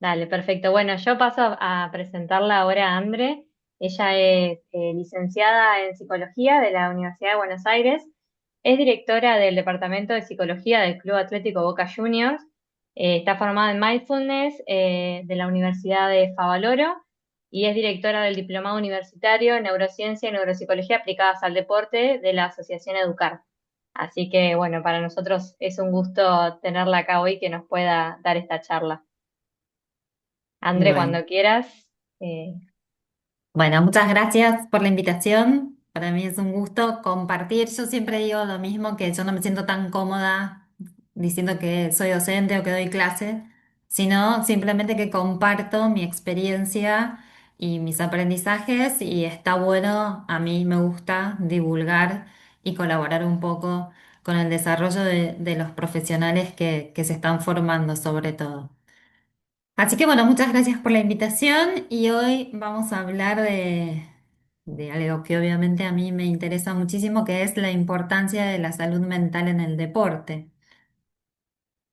Dale, perfecto. Bueno, yo paso a presentarla ahora a Andre. Ella es licenciada en psicología de la Universidad de Buenos Aires. Es directora del Departamento de Psicología del Club Atlético Boca Juniors. Está formada en Mindfulness de la Universidad de Favaloro y es directora del Diplomado Universitario en Neurociencia y Neuropsicología aplicadas al deporte de la Asociación Educar. Así que, bueno, para nosotros es un gusto tenerla acá hoy que nos pueda dar esta charla. André, Bueno, cuando quieras. eh, bueno, muchas gracias por la invitación. Para mí es un gusto compartir. Yo siempre digo lo mismo, que yo no me siento tan cómoda diciendo que soy docente o que doy clase, sino simplemente que comparto mi experiencia y mis aprendizajes y está bueno, a mí me gusta divulgar y colaborar un poco con el desarrollo de los profesionales que se están formando sobre todo. Así que bueno, muchas gracias por la invitación y hoy vamos a hablar de algo que obviamente a mí me interesa muchísimo, que es la importancia de la salud mental en el deporte.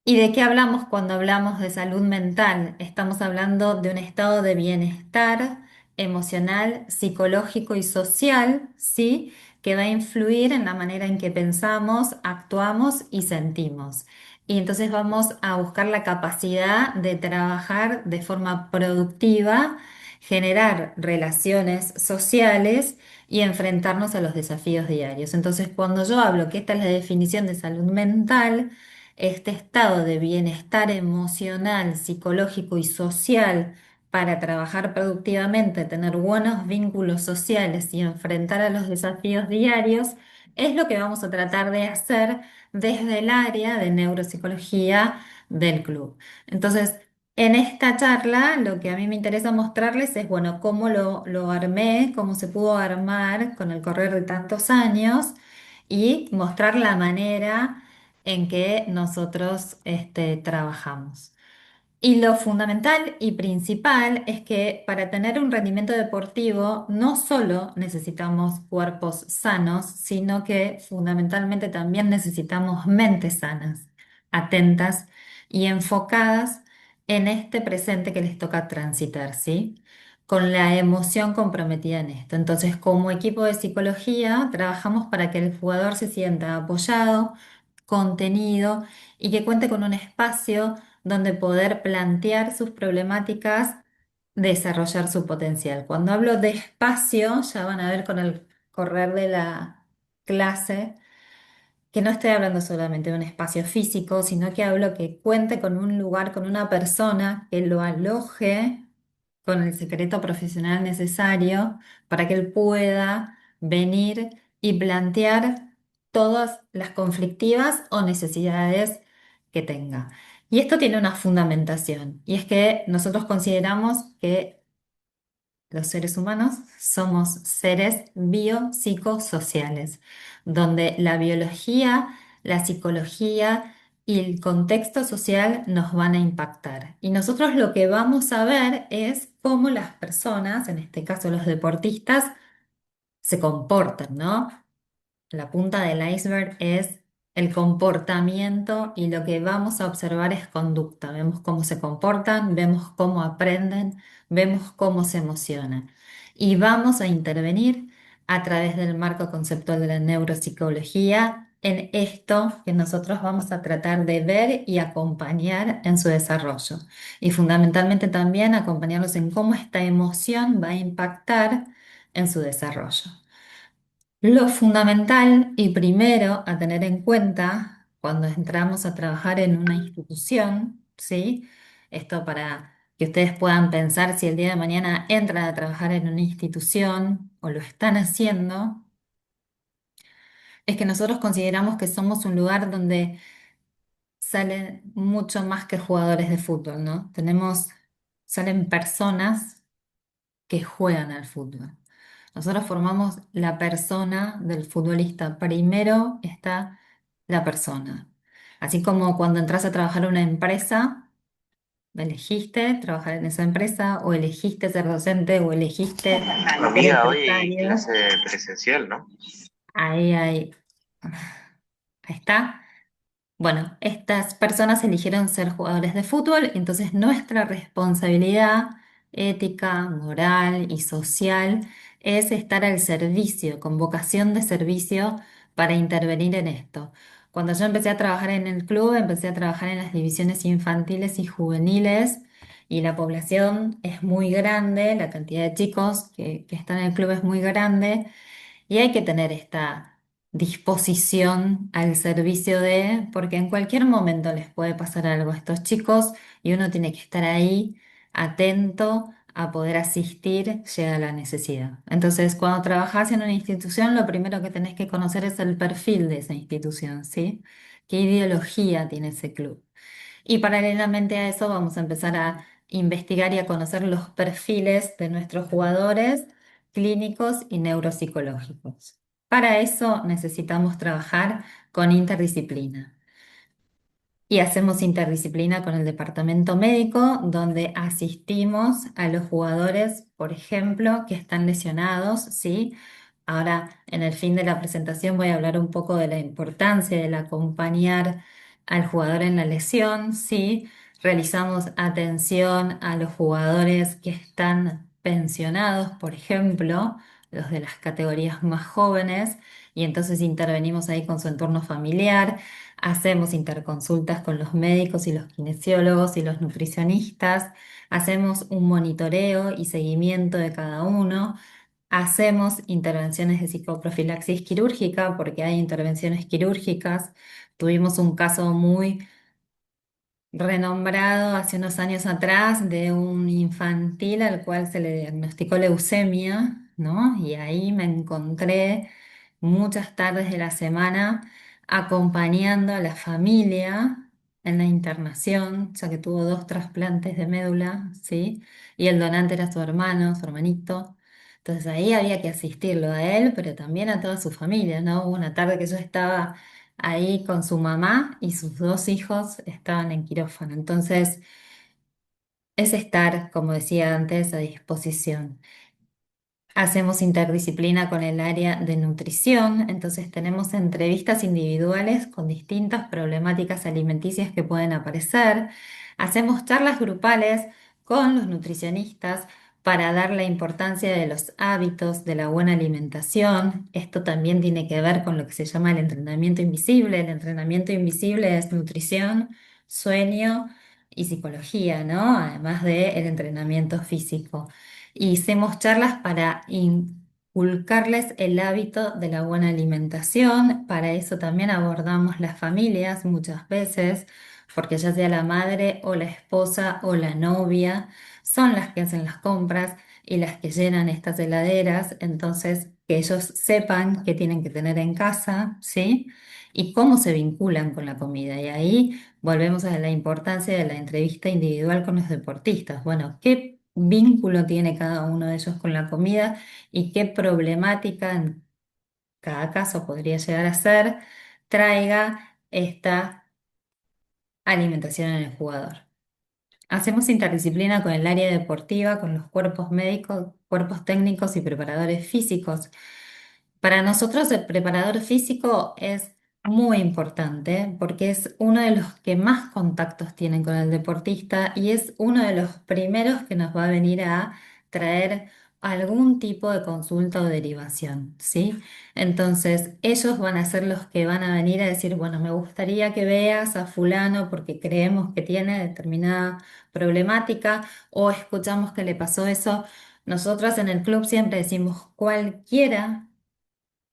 ¿Y de qué hablamos cuando hablamos de salud mental? Estamos hablando de un estado de bienestar emocional, psicológico y social, ¿sí? Que va a influir en la manera en que pensamos, actuamos y sentimos. Y entonces vamos a buscar la capacidad de trabajar de forma productiva, generar relaciones sociales y enfrentarnos a los desafíos diarios. Entonces, cuando yo hablo que esta es la definición de salud mental, este estado de bienestar emocional, psicológico y social para trabajar productivamente, tener buenos vínculos sociales y enfrentar a los desafíos diarios, es lo que vamos a tratar de hacer desde el área de neuropsicología del club. Entonces, en esta charla, lo que a mí me interesa mostrarles es, bueno, cómo lo armé, cómo se pudo armar con el correr de tantos años y mostrar la manera en que nosotros trabajamos. Y lo fundamental y principal es que para tener un rendimiento deportivo no solo necesitamos cuerpos sanos, sino que fundamentalmente también necesitamos mentes sanas, atentas y enfocadas en este presente que les toca transitar, ¿sí? Con la emoción comprometida en esto. Entonces, como equipo de psicología, trabajamos para que el jugador se sienta apoyado, contenido y que cuente con un espacio donde poder plantear sus problemáticas, desarrollar su potencial. Cuando hablo de espacio, ya van a ver con el correr de la clase que no estoy hablando solamente de un espacio físico, sino que hablo que cuente con un lugar, con una persona que lo aloje con el secreto profesional necesario para que él pueda venir y plantear todas las conflictivas o necesidades que tenga. Y esto tiene una fundamentación, y es que nosotros consideramos que los seres humanos somos seres biopsicosociales, donde la biología, la psicología y el contexto social nos van a impactar. Y nosotros lo que vamos a ver es cómo las personas, en este caso los deportistas, se comportan, ¿no? La punta del iceberg es el comportamiento y lo que vamos a observar es conducta. Vemos cómo se comportan, vemos cómo aprenden, vemos cómo se emocionan. Y vamos a intervenir a través del marco conceptual de la neuropsicología en esto que nosotros vamos a tratar de ver y acompañar en su desarrollo. Y fundamentalmente también acompañarlos en cómo esta emoción va a impactar en su desarrollo. Lo fundamental y primero a tener en cuenta cuando entramos a trabajar en una institución, ¿sí? Esto para que ustedes puedan pensar si el día de mañana entran a trabajar en una institución o lo están haciendo, es que nosotros consideramos que somos un lugar donde salen mucho más que jugadores de fútbol, ¿no? Salen personas que juegan al fútbol. Nosotros formamos la persona del futbolista. Primero está la persona. Así como cuando entras a trabajar en una empresa, elegiste trabajar en esa empresa o elegiste ser docente o elegiste ser Amiga, hoy hay empresario. clase presencial, ¿no? Ahí, ahí, ahí está. Bueno, estas personas eligieron ser jugadores de fútbol, entonces nuestra responsabilidad ética, moral y social es estar al servicio, con vocación de servicio para intervenir en esto. Cuando yo empecé a trabajar en el club, empecé a trabajar en las divisiones infantiles y juveniles y la población es muy grande, la cantidad de chicos que están en el club es muy grande. Y hay que tener esta disposición al servicio de, porque en cualquier momento les puede pasar algo a estos chicos y uno tiene que estar ahí atento a poder asistir, llega la necesidad. Entonces, cuando trabajas en una institución, lo primero que tenés que conocer es el perfil de esa institución, ¿sí? ¿Qué ideología tiene ese club? Y paralelamente a eso vamos a empezar a investigar y a conocer los perfiles de nuestros jugadores clínicos y neuropsicológicos. Para eso necesitamos trabajar con interdisciplina. Y hacemos interdisciplina con el departamento médico, donde asistimos a los jugadores, por ejemplo, que están lesionados, ¿sí? Ahora, en el fin de la presentación voy a hablar un poco de la importancia del acompañar al jugador en la lesión, ¿sí? Realizamos atención a los jugadores que están pensionados, por ejemplo, los de las categorías más jóvenes, y entonces intervenimos ahí con su entorno familiar. Hacemos interconsultas con los médicos y los kinesiólogos y los nutricionistas, hacemos un monitoreo y seguimiento de cada uno, hacemos intervenciones de psicoprofilaxis quirúrgica porque hay intervenciones quirúrgicas. Tuvimos un caso muy renombrado hace unos años atrás de un infantil al cual se le diagnosticó leucemia, ¿no? Y ahí me encontré muchas tardes de la semana acompañando a la familia en la internación, ya que tuvo dos trasplantes de médula, ¿sí? Y el donante era su hermano, su hermanito. Entonces ahí había que asistirlo a él, pero también a toda su familia, ¿no? Hubo una tarde que yo estaba ahí con su mamá y sus dos hijos estaban en quirófano. Entonces, es estar, como decía antes, a disposición. Hacemos interdisciplina con el área de nutrición, entonces tenemos entrevistas individuales con distintas problemáticas alimenticias que pueden aparecer. Hacemos charlas grupales con los nutricionistas para dar la importancia de los hábitos, de la buena alimentación. Esto también tiene que ver con lo que se llama el entrenamiento invisible. El entrenamiento invisible es nutrición, sueño y psicología, ¿no? Además del entrenamiento físico y hacemos charlas para inculcarles el hábito de la buena alimentación. Para eso también abordamos las familias muchas veces, porque ya sea la madre o la esposa o la novia son las que hacen las compras y las que llenan estas heladeras, entonces que ellos sepan qué tienen que tener en casa, ¿sí? Y cómo se vinculan con la comida. Y ahí volvemos a la importancia de la entrevista individual con los deportistas. Bueno, ¿qué vínculo tiene cada uno de ellos con la comida y qué problemática en cada caso podría llegar a ser traiga esta alimentación en el jugador? Hacemos interdisciplina con el área deportiva, con los cuerpos médicos, cuerpos técnicos y preparadores físicos. Para nosotros el preparador físico es muy importante porque es uno de los que más contactos tienen con el deportista y es uno de los primeros que nos va a venir a traer algún tipo de consulta o derivación, ¿sí? Entonces, ellos van a ser los que van a venir a decir, bueno, me gustaría que veas a fulano porque creemos que tiene determinada problemática o escuchamos que le pasó eso. Nosotras en el club siempre decimos cualquiera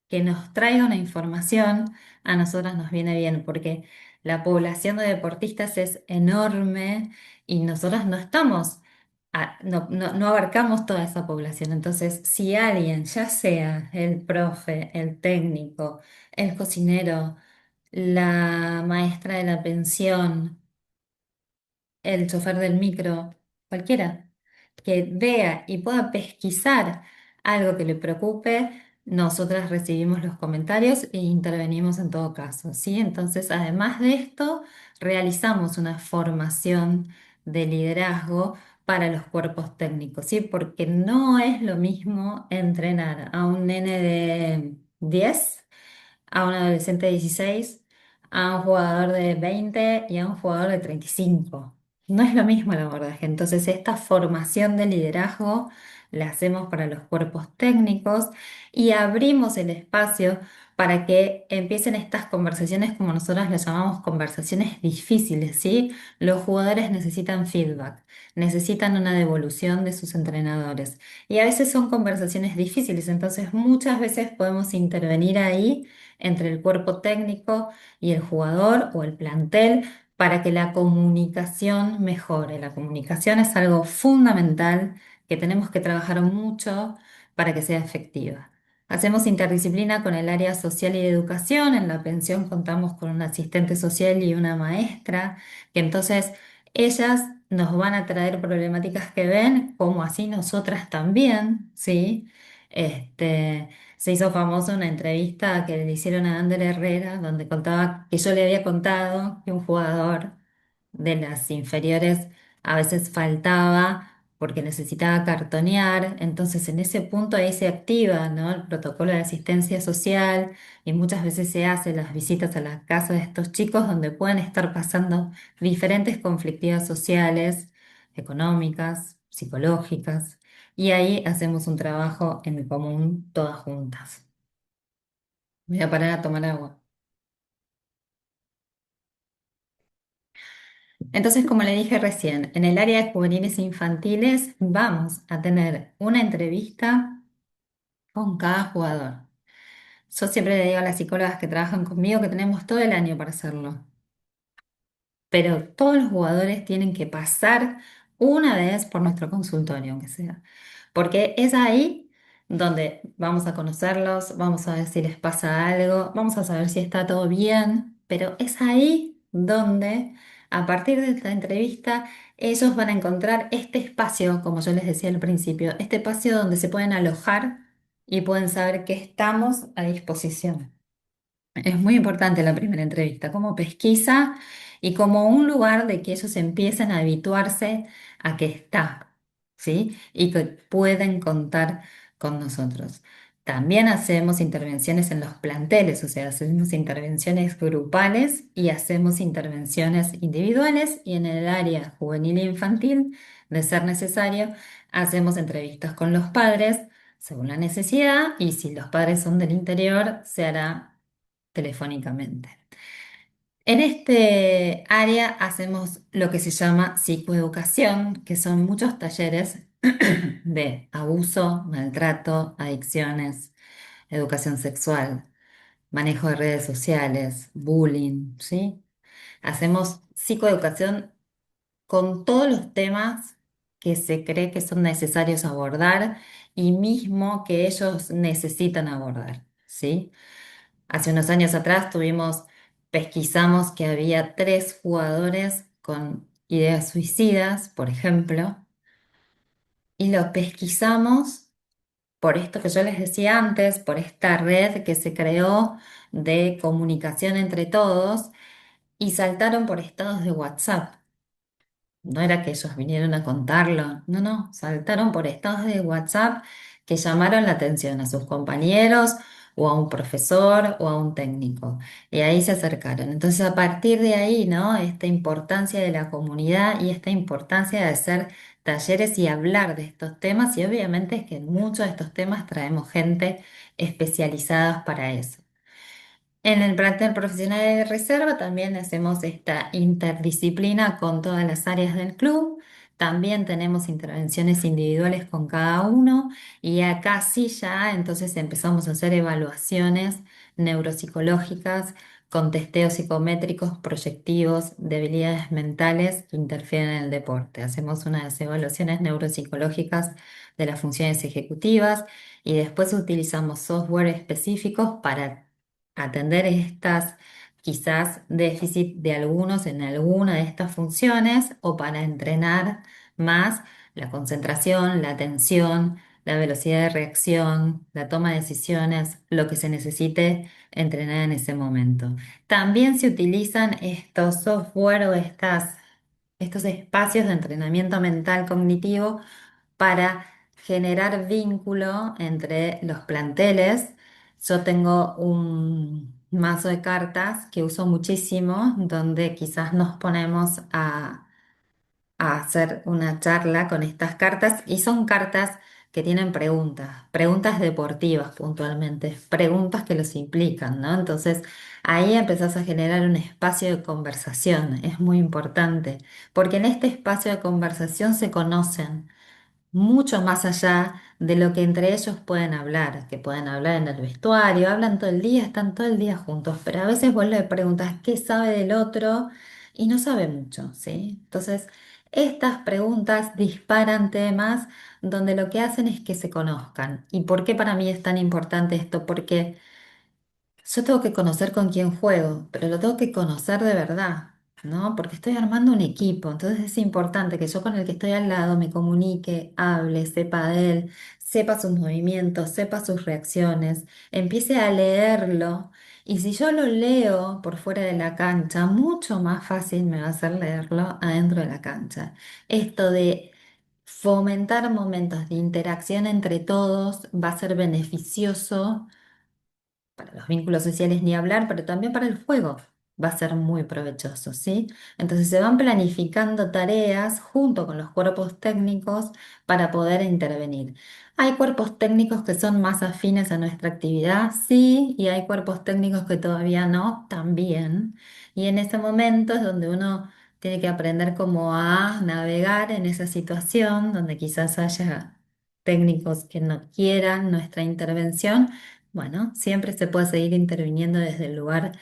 que nos traiga una información, a nosotras nos viene bien, porque la población de deportistas es enorme y nosotras no estamos, no abarcamos toda esa población. Entonces, si alguien, ya sea el profe, el técnico, el cocinero, la maestra de la pensión, el chofer del micro, cualquiera, que vea y pueda pesquisar algo que le preocupe, nosotras recibimos los comentarios e intervenimos en todo caso, ¿sí? Entonces, además de esto, realizamos una formación de liderazgo para los cuerpos técnicos, ¿sí? Porque no es lo mismo entrenar a un nene de 10, a un adolescente de 16, a un jugador de 20 y a un jugador de 35. No es lo mismo el abordaje. Entonces, esta formación de liderazgo la hacemos para los cuerpos técnicos y abrimos el espacio para que empiecen estas conversaciones, como nosotros las llamamos conversaciones difíciles, ¿sí? Los jugadores necesitan feedback, necesitan una devolución de sus entrenadores. Y a veces son conversaciones difíciles, entonces muchas veces podemos intervenir ahí entre el cuerpo técnico y el jugador o el plantel para que la comunicación mejore. La comunicación es algo fundamental que tenemos que trabajar mucho para que sea efectiva. Hacemos interdisciplina con el área social y de educación. En la pensión contamos con un asistente social y una maestra, que entonces ellas nos van a traer problemáticas que ven, como así nosotras también, ¿sí? Este, Se hizo famosa una entrevista que le hicieron a Ander Herrera, donde contaba que yo le había contado que un jugador de las inferiores a veces faltaba porque necesitaba cartonear. Entonces, en ese punto ahí se activa, ¿no? El protocolo de asistencia social y muchas veces se hacen las visitas a la casa de estos chicos donde pueden estar pasando diferentes conflictivas sociales, económicas, psicológicas. Y ahí hacemos un trabajo en común todas juntas. Voy a parar a tomar agua. Entonces, como le dije recién, en el área de juveniles e infantiles vamos a tener una entrevista con cada jugador. Yo siempre le digo a las psicólogas que trabajan conmigo que tenemos todo el año para hacerlo, pero todos los jugadores tienen que pasar una vez por nuestro consultorio, aunque sea, porque es ahí donde vamos a conocerlos, vamos a ver si les pasa algo, vamos a saber si está todo bien, pero es ahí donde, a partir de esta entrevista, ellos van a encontrar este espacio, como yo les decía al principio, este espacio donde se pueden alojar y pueden saber que estamos a disposición. Es muy importante la primera entrevista como pesquisa y como un lugar de que ellos empiecen a habituarse a que está, ¿sí? Y que pueden contar con nosotros. También hacemos intervenciones en los planteles, o sea, hacemos intervenciones grupales y hacemos intervenciones individuales y en el área juvenil e infantil, de ser necesario, hacemos entrevistas con los padres según la necesidad y si los padres son del interior, se hará telefónicamente. En este área hacemos lo que se llama psicoeducación, que son muchos talleres de abuso, maltrato, adicciones, educación sexual, manejo de redes sociales, bullying, ¿sí? Hacemos psicoeducación con todos los temas que se cree que son necesarios abordar y mismo que ellos necesitan abordar, ¿sí? Hace unos años atrás pesquisamos que había 3 jugadores con ideas suicidas, por ejemplo, y lo pesquisamos por esto que yo les decía antes, por esta red que se creó de comunicación entre todos, y saltaron por estados de WhatsApp. No era que ellos vinieron a contarlo, no, no, saltaron por estados de WhatsApp que llamaron la atención a sus compañeros o a un profesor o a un técnico. Y ahí se acercaron. Entonces, a partir de ahí, ¿no? Esta importancia de la comunidad y esta importancia de hacer talleres y hablar de estos temas. Y obviamente es que en muchos de estos temas traemos gente especializada para eso. En el plantel profesional de reserva también hacemos esta interdisciplina con todas las áreas del club. También tenemos intervenciones individuales con cada uno y acá sí ya entonces empezamos a hacer evaluaciones neuropsicológicas con testeos psicométricos, proyectivos, de habilidades mentales que interfieren en el deporte. Hacemos unas evaluaciones neuropsicológicas de las funciones ejecutivas y después utilizamos software específicos para atender estas quizás déficit de algunos en alguna de estas funciones o para entrenar más la concentración, la atención, la velocidad de reacción, la toma de decisiones, lo que se necesite entrenar en ese momento. También se utilizan estos software o estos espacios de entrenamiento mental cognitivo para generar vínculo entre los planteles. Yo tengo mazo de cartas que uso muchísimo, donde quizás nos ponemos a hacer una charla con estas cartas y son cartas que tienen preguntas, preguntas deportivas puntualmente, preguntas que los implican, ¿no? Entonces ahí empezás a generar un espacio de conversación, es muy importante, porque en este espacio de conversación se conocen mucho más allá de lo que entre ellos pueden hablar, que pueden hablar en el vestuario, hablan todo el día, están todo el día juntos, pero a veces vos le preguntas qué sabe del otro y no sabe mucho, ¿sí? Entonces, estas preguntas disparan temas donde lo que hacen es que se conozcan. ¿Y por qué para mí es tan importante esto? Porque yo tengo que conocer con quién juego, pero lo tengo que conocer de verdad, ¿no? Porque estoy armando un equipo, entonces es importante que yo con el que estoy al lado me comunique, hable, sepa de él, sepa sus movimientos, sepa sus reacciones, empiece a leerlo. Y si yo lo leo por fuera de la cancha, mucho más fácil me va a ser leerlo adentro de la cancha. Esto de fomentar momentos de interacción entre todos va a ser beneficioso para los vínculos sociales ni hablar, pero también para el juego va a ser muy provechoso, ¿sí? Entonces se van planificando tareas junto con los cuerpos técnicos para poder intervenir. Hay cuerpos técnicos que son más afines a nuestra actividad, sí, y hay cuerpos técnicos que todavía no, también. Y en ese momento es donde uno tiene que aprender cómo a navegar en esa situación, donde quizás haya técnicos que no quieran nuestra intervención. Bueno, siempre se puede seguir interviniendo desde el lugar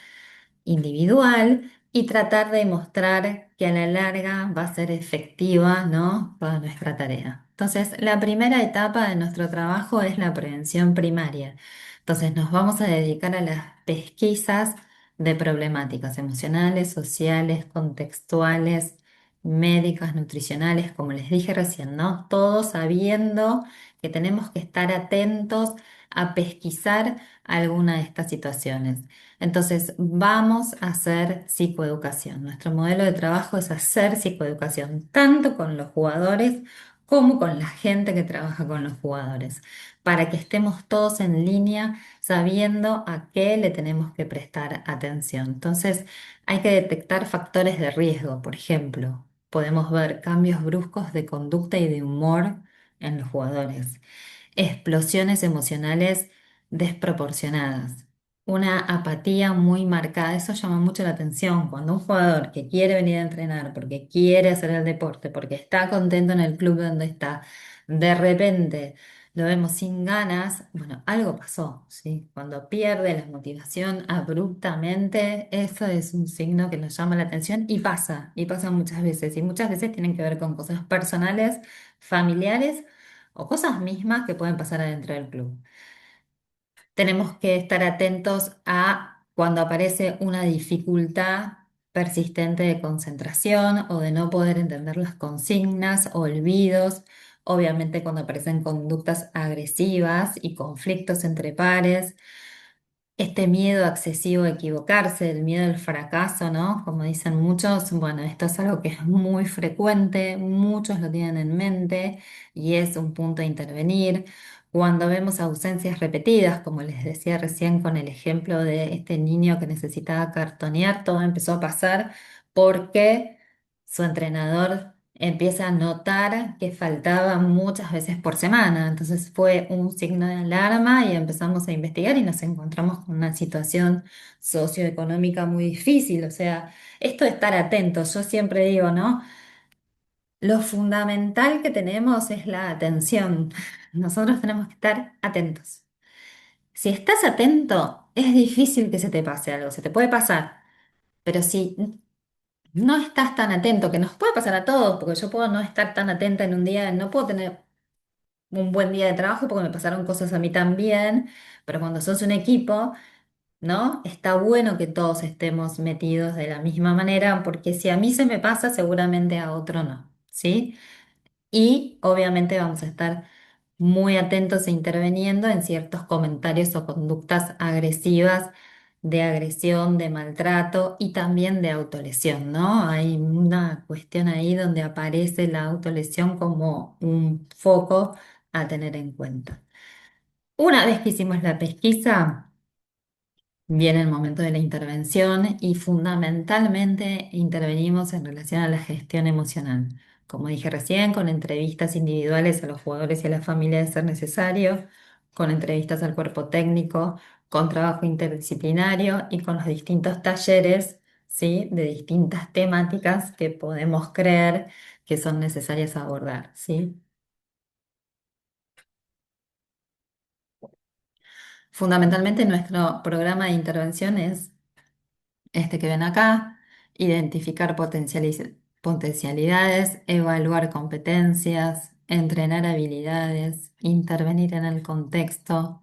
individual y tratar de mostrar que a la larga va a ser efectiva, ¿no? Toda nuestra tarea. Entonces, la primera etapa de nuestro trabajo es la prevención primaria. Entonces, nos vamos a dedicar a las pesquisas de problemáticas emocionales, sociales, contextuales, médicas, nutricionales, como les dije recién, ¿no? Todos sabiendo que tenemos que estar atentos a pesquisar alguna de estas situaciones. Entonces, vamos a hacer psicoeducación. Nuestro modelo de trabajo es hacer psicoeducación, tanto con los jugadores como con la gente que trabaja con los jugadores, para que estemos todos en línea sabiendo a qué le tenemos que prestar atención. Entonces, hay que detectar factores de riesgo, por ejemplo. Podemos ver cambios bruscos de conducta y de humor en los jugadores, explosiones emocionales desproporcionadas, una apatía muy marcada. Eso llama mucho la atención. Cuando un jugador que quiere venir a entrenar, porque quiere hacer el deporte, porque está contento en el club donde está, de repente lo vemos sin ganas, bueno, algo pasó, ¿sí? Cuando pierde la motivación abruptamente, eso es un signo que nos llama la atención y pasa muchas veces, y muchas veces tienen que ver con cosas personales, familiares o cosas mismas que pueden pasar adentro del club. Tenemos que estar atentos a cuando aparece una dificultad persistente de concentración o de no poder entender las consignas, olvidos, obviamente cuando aparecen conductas agresivas y conflictos entre pares. Este miedo excesivo a equivocarse, el miedo al fracaso, ¿no? Como dicen muchos, bueno, esto es algo que es muy frecuente, muchos lo tienen en mente y es un punto a intervenir. Cuando vemos ausencias repetidas, como les decía recién con el ejemplo de este niño que necesitaba cartonear, todo empezó a pasar porque su entrenador empieza a notar que faltaba muchas veces por semana. Entonces fue un signo de alarma y empezamos a investigar y nos encontramos con una situación socioeconómica muy difícil. O sea, esto de estar atentos, yo siempre digo, ¿no? Lo fundamental que tenemos es la atención. Nosotros tenemos que estar atentos. Si estás atento, es difícil que se te pase algo, se te puede pasar, pero si no estás tan atento, que nos puede pasar a todos, porque yo puedo no estar tan atenta en un día, no puedo tener un buen día de trabajo porque me pasaron cosas a mí también, pero cuando sos un equipo, ¿no? Está bueno que todos estemos metidos de la misma manera, porque si a mí se me pasa, seguramente a otro no, ¿sí? Y obviamente vamos a estar muy atentos e interviniendo en ciertos comentarios o conductas agresivas, de agresión, de maltrato y también de autolesión, ¿no? Hay una cuestión ahí donde aparece la autolesión como un foco a tener en cuenta. Una vez que hicimos la pesquisa, viene el momento de la intervención y fundamentalmente intervenimos en relación a la gestión emocional. Como dije recién, con entrevistas individuales a los jugadores y a la familia de ser necesario, con entrevistas al cuerpo técnico, con trabajo interdisciplinario y con los distintos talleres, ¿sí? De distintas temáticas que podemos creer que son necesarias abordar, ¿sí? Fundamentalmente nuestro programa de intervención es este que ven acá, identificar potencialidades, evaluar competencias, entrenar habilidades, intervenir en el contexto,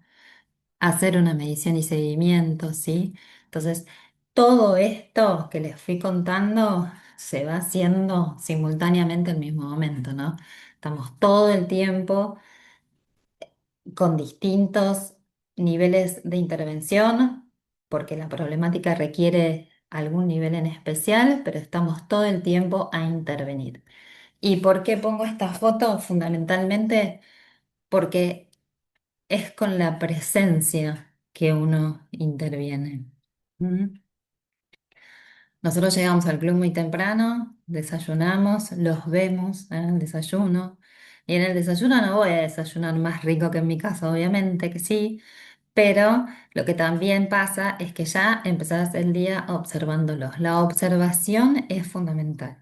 hacer una medición y seguimiento, ¿sí? Entonces, todo esto que les fui contando se va haciendo simultáneamente al mismo momento, ¿no? Estamos todo el tiempo con distintos niveles de intervención, porque la problemática requiere algún nivel en especial, pero estamos todo el tiempo a intervenir. ¿Y por qué pongo esta foto? Fundamentalmente porque es con la presencia que uno interviene. ¿Mm? Nosotros llegamos al club muy temprano, desayunamos, los vemos en el desayuno. Y en el desayuno no voy a desayunar más rico que en mi casa, obviamente que sí, pero lo que también pasa es que ya empezás el día observándolos. La observación es fundamental.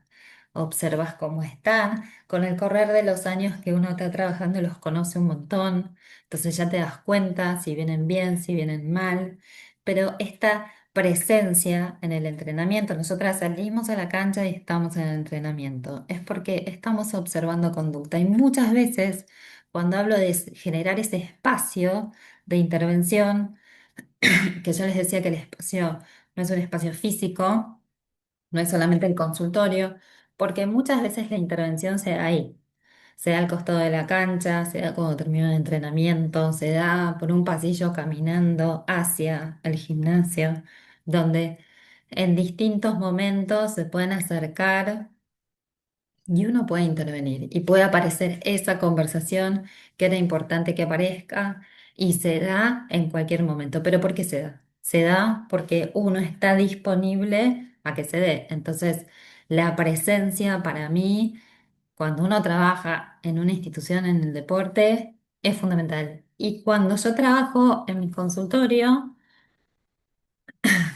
Observas cómo están. Con el correr de los años que uno está trabajando los conoce un montón. Entonces ya te das cuenta si vienen bien, si vienen mal. Pero esta presencia en el entrenamiento, nosotras salimos a la cancha y estamos en el entrenamiento, es porque estamos observando conducta. Y muchas veces, cuando hablo de generar ese espacio, de intervención, que yo les decía que el espacio no es un espacio físico, no es solamente el consultorio, porque muchas veces la intervención se da ahí. Se da al costado de la cancha, se da cuando termina el entrenamiento, se da por un pasillo caminando hacia el gimnasio, donde en distintos momentos se pueden acercar y uno puede intervenir y puede aparecer esa conversación que era importante que aparezca y se da en cualquier momento. ¿Pero por qué se da? Se da porque uno está disponible a que se dé. Entonces, la presencia para mí, cuando uno trabaja en una institución en el deporte, es fundamental. Y cuando yo trabajo en mi consultorio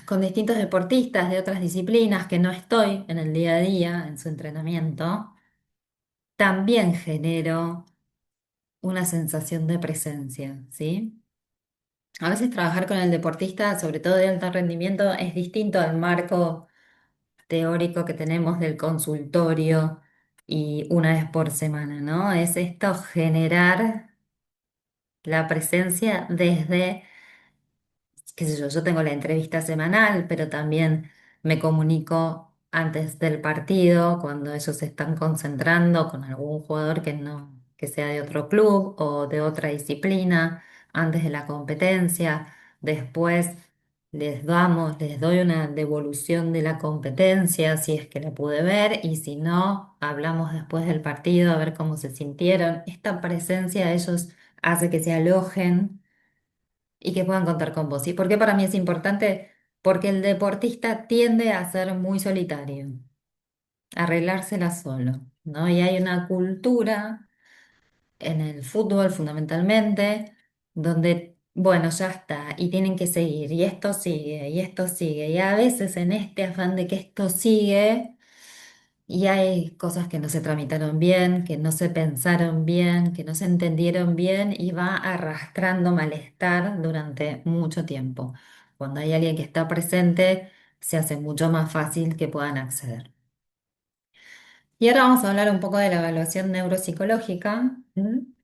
con distintos deportistas de otras disciplinas que no estoy en el día a día, en su entrenamiento, también genero una sensación de presencia, ¿sí? A veces trabajar con el deportista, sobre todo de alto rendimiento, es distinto al marco teórico que tenemos del consultorio y una vez por semana, ¿no? Es esto generar la presencia desde qué sé yo tengo la entrevista semanal, pero también me comunico antes del partido, cuando ellos se están concentrando con algún jugador que no, que sea de otro club o de otra disciplina, antes de la competencia. Después les doy una devolución de la competencia si es que la pude ver, y si no, hablamos después del partido a ver cómo se sintieron. Esta presencia de ellos hace que se alojen y que puedan contar con vos. ¿Y por qué para mí es importante? Porque el deportista tiende a ser muy solitario, a arreglársela solo, ¿no? Y hay una cultura en el fútbol fundamentalmente donde, bueno, ya está, y tienen que seguir, y esto sigue, y esto sigue, y a veces en este afán de que esto sigue, y hay cosas que no se tramitaron bien, que no se pensaron bien, que no se entendieron bien y va arrastrando malestar durante mucho tiempo. Cuando hay alguien que está presente, se hace mucho más fácil que puedan acceder. Y ahora vamos a hablar un poco de la evaluación neuropsicológica. ¿Mm?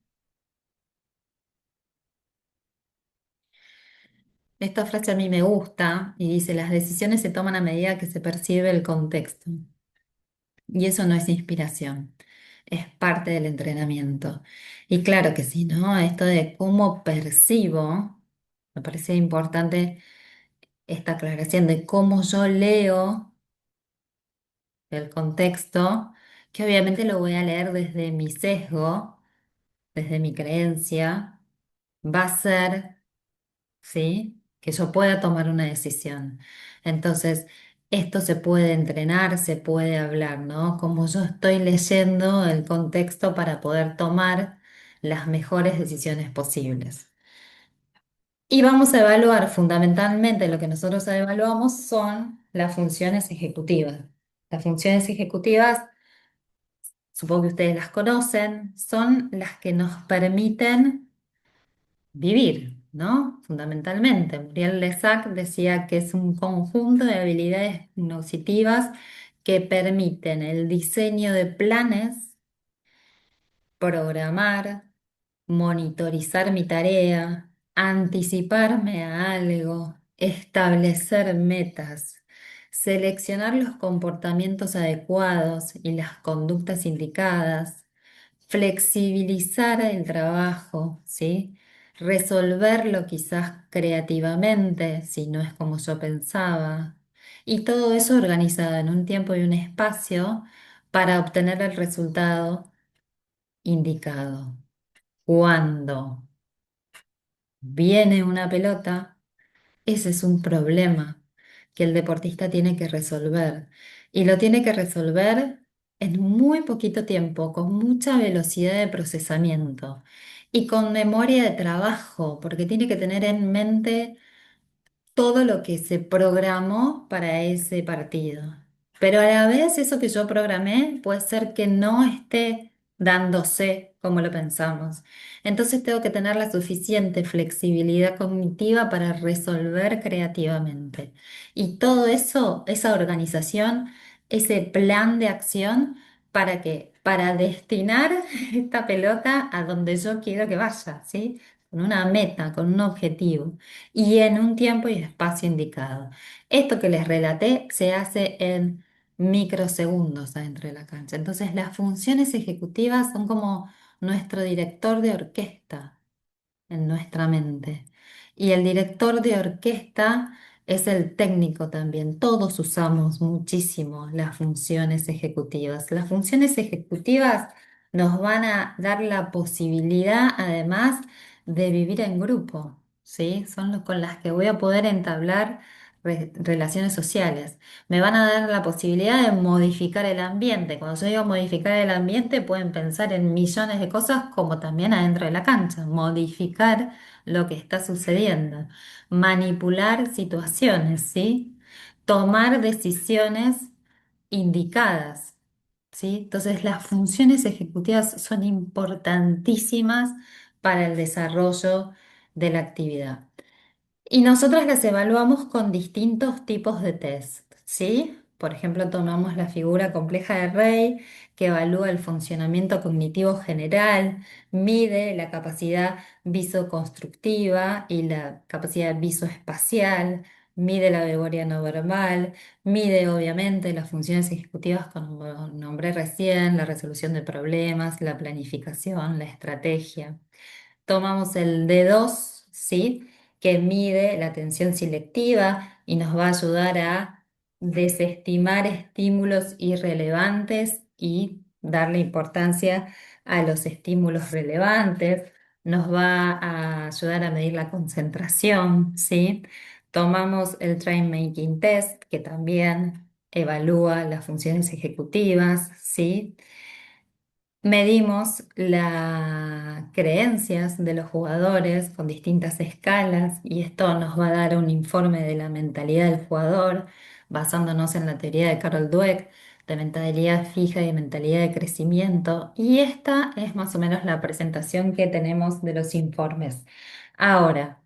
Esta frase a mí me gusta y dice, las decisiones se toman a medida que se percibe el contexto. Y eso no es inspiración, es parte del entrenamiento. Y claro que sí, ¿no? Esto de cómo percibo, me parece importante esta aclaración de cómo yo leo el contexto, que obviamente lo voy a leer desde mi sesgo, desde mi creencia, va a ser, ¿sí? que yo pueda tomar una decisión. Entonces, esto se puede entrenar, se puede hablar, ¿no? Como yo estoy leyendo el contexto para poder tomar las mejores decisiones posibles. Y vamos a evaluar fundamentalmente lo que nosotros evaluamos son las funciones ejecutivas. Las funciones ejecutivas, supongo que ustedes las conocen, son las que nos permiten vivir, ¿no? Fundamentalmente. Muriel Lesac decía que es un conjunto de habilidades cognitivas que permiten el diseño de planes, programar, monitorizar mi tarea, anticiparme a algo, establecer metas, seleccionar los comportamientos adecuados y las conductas indicadas, flexibilizar el trabajo, ¿sí? Resolverlo quizás creativamente, si no es como yo pensaba, y todo eso organizado en un tiempo y un espacio para obtener el resultado indicado. Cuando viene una pelota, ese es un problema que el deportista tiene que resolver. Y lo tiene que resolver en muy poquito tiempo, con mucha velocidad de procesamiento y con memoria de trabajo, porque tiene que tener en mente todo lo que se programó para ese partido. Pero a la vez eso que yo programé puede ser que no esté dándose como lo pensamos. Entonces tengo que tener la suficiente flexibilidad cognitiva para resolver creativamente. Y todo eso, esa organización, ese plan de acción, ¿para qué? Para destinar esta pelota a donde yo quiero que vaya, ¿sí? Con una meta, con un objetivo y en un tiempo y espacio indicado. Esto que les relaté se hace en microsegundos adentro de la cancha. Entonces, las funciones ejecutivas son como nuestro director de orquesta en nuestra mente. Y el director de orquesta es el técnico también. Todos usamos muchísimo las funciones ejecutivas. Las funciones ejecutivas nos van a dar la posibilidad, además, de vivir en grupo, ¿sí? Son los con las que voy a poder entablar relaciones sociales. Me van a dar la posibilidad de modificar el ambiente. Cuando yo digo modificar el ambiente, pueden pensar en millones de cosas como también adentro de la cancha. Modificar lo que está sucediendo, manipular situaciones, ¿sí? Tomar decisiones indicadas, ¿sí? Entonces, las funciones ejecutivas son importantísimas para el desarrollo de la actividad. Y nosotras las evaluamos con distintos tipos de test, ¿sí? Por ejemplo, tomamos la figura compleja de Rey, que evalúa el funcionamiento cognitivo general, mide la capacidad visoconstructiva y la capacidad visoespacial, mide la memoria no verbal, mide obviamente las funciones ejecutivas como nombré recién, la resolución de problemas, la planificación, la estrategia. Tomamos el D2, ¿sí? Que mide la atención selectiva y nos va a ayudar a desestimar estímulos irrelevantes y darle importancia a los estímulos relevantes. Nos va a ayudar a medir la concentración, ¿sí? Tomamos el Train Making Test, que también evalúa las funciones ejecutivas, ¿sí? Medimos las creencias de los jugadores con distintas escalas y esto nos va a dar un informe de la mentalidad del jugador basándonos en la teoría de Carol Dweck de mentalidad fija y mentalidad de crecimiento. Y esta es más o menos la presentación que tenemos de los informes. Ahora,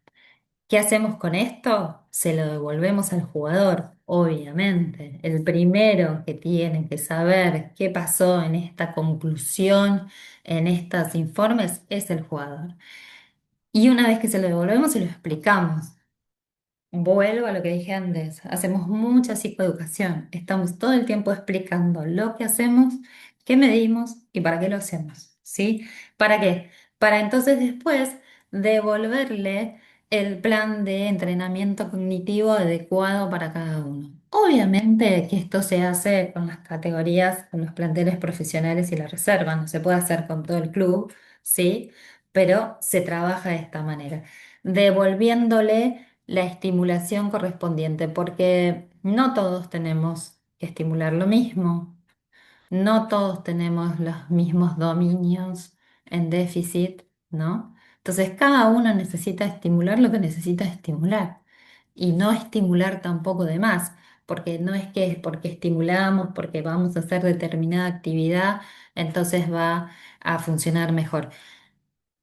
¿qué hacemos con esto? Se lo devolvemos al jugador, obviamente. El primero que tiene que saber qué pasó en esta conclusión, en estos informes, es el jugador. Y una vez que se lo devolvemos, se lo explicamos. Vuelvo a lo que dije antes, hacemos mucha psicoeducación, estamos todo el tiempo explicando lo que hacemos, qué medimos y para qué lo hacemos, ¿sí? ¿Para qué? Para entonces después devolverle el plan de entrenamiento cognitivo adecuado para cada uno. Obviamente que esto se hace con las categorías, con los planteles profesionales y la reserva, no se puede hacer con todo el club, ¿sí? Pero se trabaja de esta manera, devolviéndole la estimulación correspondiente, porque no todos tenemos que estimular lo mismo, no todos tenemos los mismos dominios en déficit, ¿no? Entonces cada uno necesita estimular lo que necesita estimular y no estimular tampoco de más, porque no es que porque estimulamos, porque vamos a hacer determinada actividad, entonces va a funcionar mejor.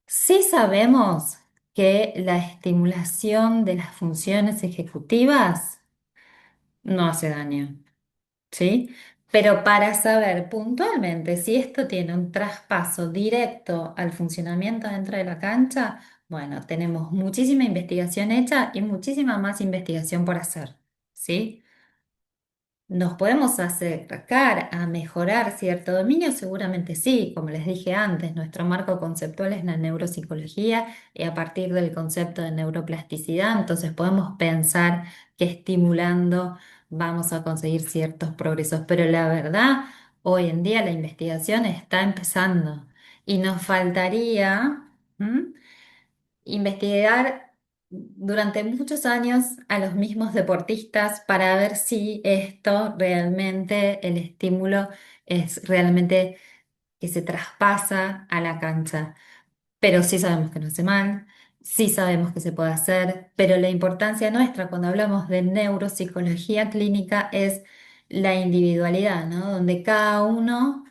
Sí sabemos que la estimulación de las funciones ejecutivas no hace daño, ¿sí? Pero para saber puntualmente si esto tiene un traspaso directo al funcionamiento dentro de la cancha, bueno, tenemos muchísima investigación hecha y muchísima más investigación por hacer, ¿sí? ¿Nos podemos acercar a mejorar cierto dominio? Seguramente sí, como les dije antes, nuestro marco conceptual es la neuropsicología y a partir del concepto de neuroplasticidad, entonces podemos pensar que estimulando vamos a conseguir ciertos progresos, pero la verdad, hoy en día la investigación está empezando y nos faltaría... ¿m? investigar durante muchos años a los mismos deportistas para ver si esto realmente, el estímulo es realmente que se traspasa a la cancha. Pero sí sabemos que no hace mal, sí sabemos que se puede hacer, pero la importancia nuestra cuando hablamos de neuropsicología clínica es la individualidad, ¿no? Donde cada uno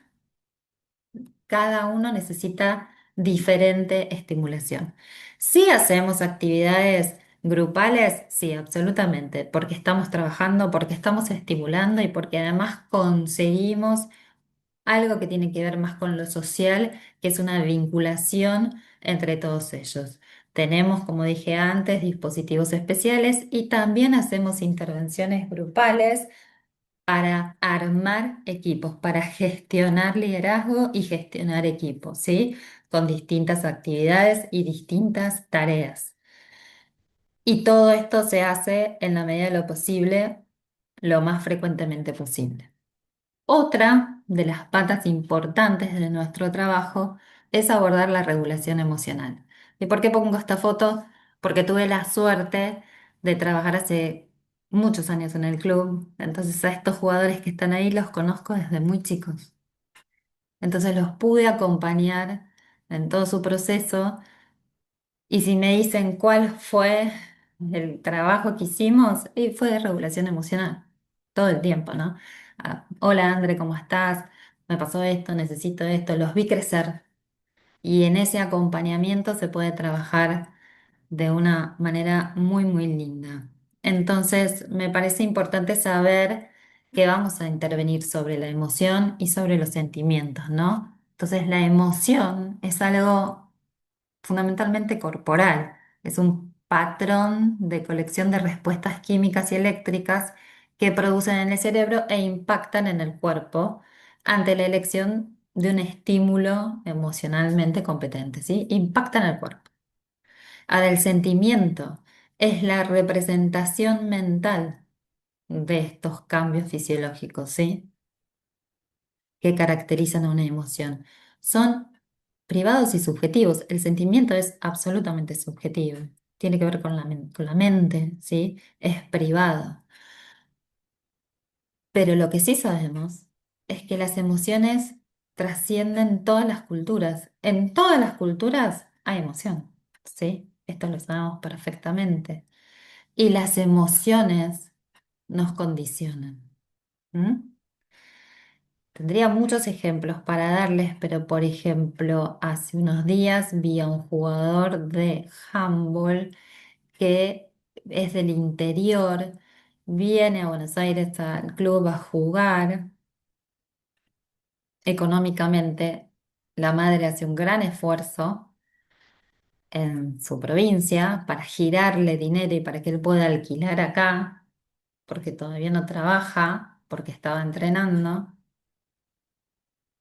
necesita diferente estimulación. Si hacemos actividades grupales, sí, absolutamente, porque estamos trabajando, porque estamos estimulando y porque además conseguimos algo que tiene que ver más con lo social, que es una vinculación entre todos ellos. Tenemos, como dije antes, dispositivos especiales y también hacemos intervenciones grupales para armar equipos, para gestionar liderazgo y gestionar equipos, ¿sí? Con distintas actividades y distintas tareas. Y todo esto se hace en la medida de lo posible, lo más frecuentemente posible. Otra de las patas importantes de nuestro trabajo es abordar la regulación emocional. ¿Y por qué pongo esta foto? Porque tuve la suerte de trabajar hace muchos años en el club, entonces a estos jugadores que están ahí los conozco desde muy chicos. Entonces los pude acompañar en todo su proceso y si me dicen cuál fue el trabajo que hicimos, y fue de regulación emocional, todo el tiempo, ¿no? Ah, hola André, ¿cómo estás? Me pasó esto, necesito esto, los vi crecer. Y en ese acompañamiento se puede trabajar de una manera muy, muy linda. Entonces, me parece importante saber que vamos a intervenir sobre la emoción y sobre los sentimientos, ¿no? Entonces, la emoción es algo fundamentalmente corporal. Es un patrón de colección de respuestas químicas y eléctricas que producen en el cerebro e impactan en el cuerpo ante la elección de un estímulo emocionalmente competente, ¿sí? Impactan el cuerpo. Ahora, el sentimiento es la representación mental de estos cambios fisiológicos, ¿sí? Que caracterizan a una emoción. Son privados y subjetivos. El sentimiento es absolutamente subjetivo. Tiene que ver con la mente, ¿sí? Es privado. Pero lo que sí sabemos es que las emociones trascienden todas las culturas. En todas las culturas hay emoción, ¿sí? Esto lo sabemos perfectamente. Y las emociones nos condicionan. ¿M? Tendría muchos ejemplos para darles, pero por ejemplo, hace unos días vi a un jugador de handball que es del interior, viene a Buenos Aires al club a jugar. Económicamente, la madre hace un gran esfuerzo en su provincia para girarle dinero y para que él pueda alquilar acá, porque todavía no trabaja, porque estaba entrenando.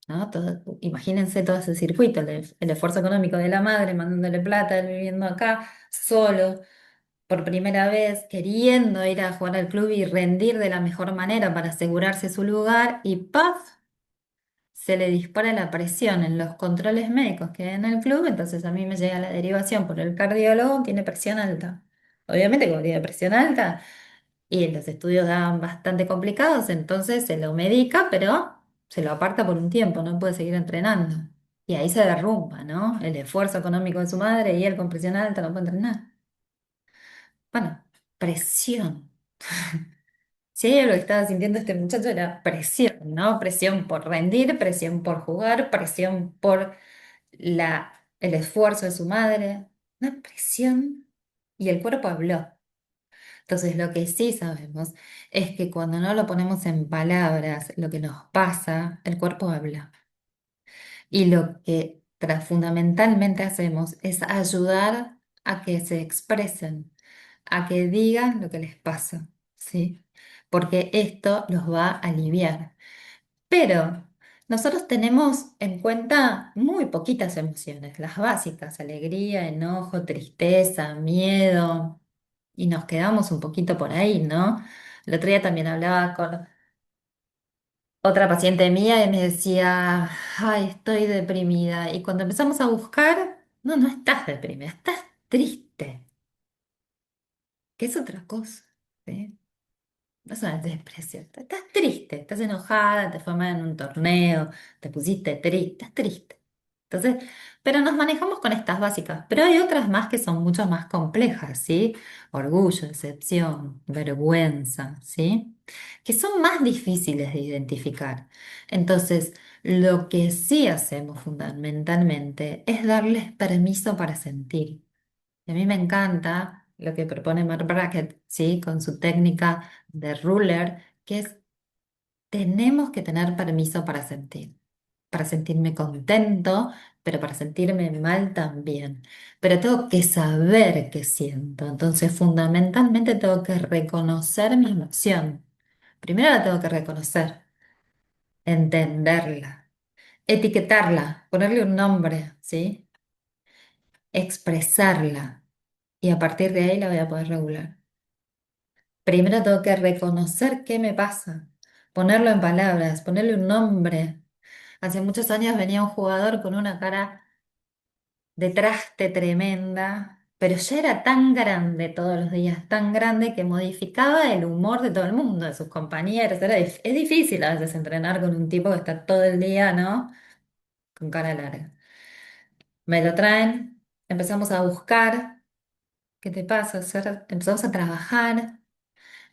¿No? Imagínense todo ese circuito, el esfuerzo económico de la madre mandándole plata, él viviendo acá, solo, por primera vez, queriendo ir a jugar al club y rendir de la mejor manera para asegurarse su lugar, y ¡paf! Se le dispara la presión en los controles médicos que hay en el club, entonces a mí me llega la derivación por el cardiólogo, tiene presión alta. obviamente como tiene presión alta y los estudios daban bastante complicados, entonces se lo medica, pero se lo aparta por un tiempo, no puede seguir entrenando. Y ahí se derrumba, ¿no? El esfuerzo económico de su madre y él con presión alta no puede entrenar. Bueno, presión. Si hay algo que estaba sintiendo este muchacho era presión, ¿no? Presión por rendir, presión por jugar, presión por el esfuerzo de su madre, una presión y el cuerpo habló. Entonces, lo que sí sabemos es que cuando no lo ponemos en palabras, lo que nos pasa, el cuerpo habla. Y lo que fundamentalmente hacemos es ayudar a que se expresen, a que digan lo que les pasa, ¿sí? Porque esto los va a aliviar. Pero nosotros tenemos en cuenta muy poquitas emociones, las básicas, alegría, enojo, tristeza, miedo, y nos quedamos un poquito por ahí, ¿no? El otro día también hablaba con otra paciente mía y me decía, ay, estoy deprimida. Y cuando empezamos a buscar, no, no estás deprimida, estás triste, que es otra cosa, ¿sí? No es una depresión, estás triste, estás enojada, te fue mal en un torneo, te pusiste triste, estás triste. Entonces, pero nos manejamos con estas básicas, pero hay otras más que son mucho más complejas, ¿sí? Orgullo, decepción, vergüenza, ¿sí? Que son más difíciles de identificar. Entonces, lo que sí hacemos fundamentalmente es darles permiso para sentir. Y a mí me encanta lo que propone Mark Brackett, ¿sí? Con su técnica de ruler, que es, tenemos que tener permiso para sentirme contento, pero para sentirme mal también. Pero tengo que saber qué siento. Entonces, fundamentalmente tengo que reconocer mi emoción. Primero la tengo que reconocer, entenderla, etiquetarla, ponerle un nombre, ¿sí? Expresarla. Y a partir de ahí la voy a poder regular. Primero tengo que reconocer qué me pasa, ponerlo en palabras, ponerle un nombre. Hace muchos años venía un jugador con una cara de traste tremenda, pero ya era tan grande todos los días, tan grande que modificaba el humor de todo el mundo, de sus compañeros. Es difícil a veces entrenar con un tipo que está todo el día, ¿no? Con cara larga. Me lo traen, empezamos a buscar, ¿qué te pasa? Empezamos a trabajar.